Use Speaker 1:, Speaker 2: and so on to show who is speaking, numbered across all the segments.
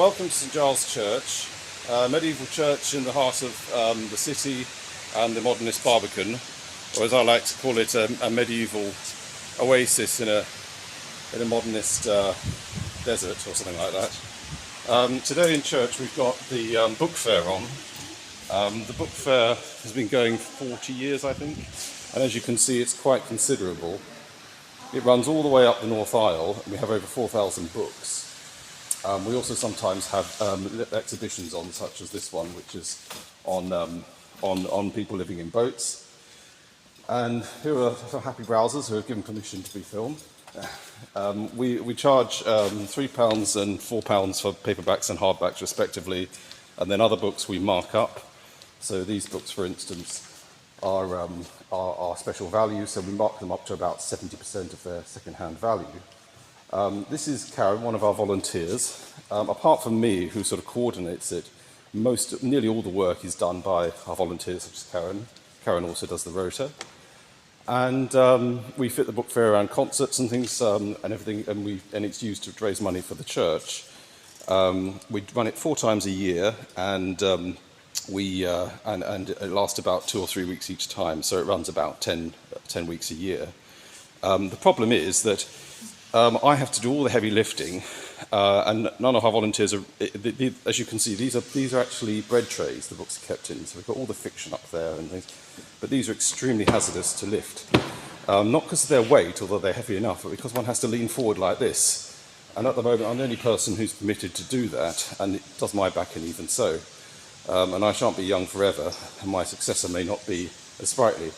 Speaker 1: Welcome to St Giles Church, a medieval church in the heart of the city and the modernist Barbican, or as I like to call it, a medieval oasis in a modernist desert or something like that. Today in church we've got the book fair on. The book fair has been going for 40 years, I think, and as you can see it's quite considerable. It runs all the way up the North Aisle, and we have over 4,000 books. We also sometimes have exhibitions on, such as this one, which is on people living in boats. And here are some happy browsers who have given permission to be filmed. We charge £3 and £4 for paperbacks and hardbacks respectively, and then other books we mark up. So these books, for instance, are special value, so we mark them up to about 70% of their second-hand value. This is Karen, one of our volunteers. Apart from me, who sort of coordinates it, nearly all the work is done by our volunteers, such as Karen. Karen also does the rota. And we fit the book fair around concerts and things and everything, and it's used to raise money for the church. We run it 4 times a year, and it lasts about 2 or 3 weeks each time, so it runs about 10 weeks a year. The problem is that I have to do all the heavy lifting, and none of our volunteers are. As you can see, these are actually bread trays the books are kept in. So we've got all the fiction up there and things, but these are extremely hazardous to lift. Not because of their weight, although they're heavy enough, but because one has to lean forward like this. And at the moment, I'm the only person who's permitted to do that, and it does my back in even so. And I shan't be young forever, and my successor may not be as sprightly.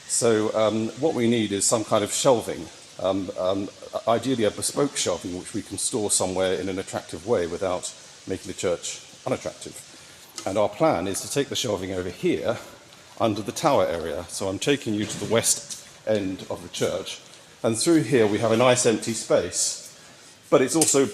Speaker 1: So what we need is some kind of shelving. Ideally a bespoke shelving which we can store somewhere in an attractive way without making the church unattractive. And our plan is to take the shelving over here under the tower area. So I'm taking you to the west end of the church, and through here we have a nice empty space, but it's also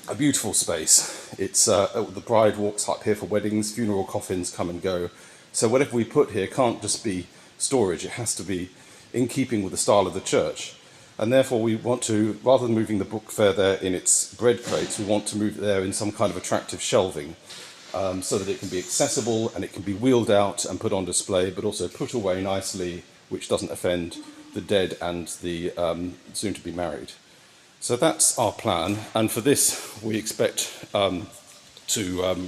Speaker 1: a beautiful space. It's the bride walks up here for weddings, funeral coffins come and go. So whatever we put here can't just be storage, it has to be in keeping with the style of the church. And therefore we want to, rather than moving the book fair there in its bread crates, we want to move it there in some kind of attractive shelving, so that it can be accessible and it can be wheeled out and put on display, but also put away nicely, which doesn't offend the dead and the soon-to-be married. So that's our plan, and for this we expect to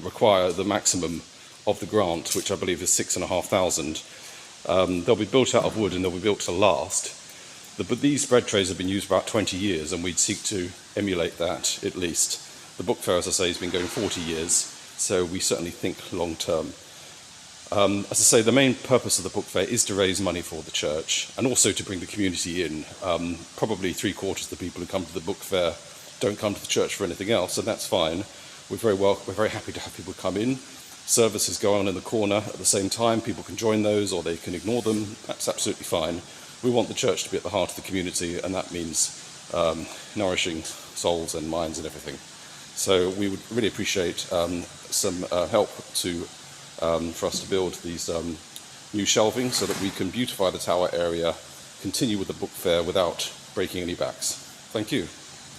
Speaker 1: require the maximum of the grant, which I believe is 6,500. They'll be built out of wood and they'll be built to last. But these bread trays have been used for about 20 years, and we'd seek to emulate that at least. The book fair, as I say, has been going 40 years, so we certainly think long term. As I say, the main purpose of the book fair is to raise money for the church, and also to bring the community in. Probably 3/4 of the people who come to the book fair don't come to the church for anything else, and that's fine. We're very happy to have people come in. Services go on in the corner at the same time. People can join those, or they can ignore them. That's absolutely fine. We want the church to be at the heart of the community, and that means nourishing souls and minds and everything. So we would really appreciate some help for us to build these new shelving so that we can beautify the tower area, continue with the book fair without breaking any backs. Thank you.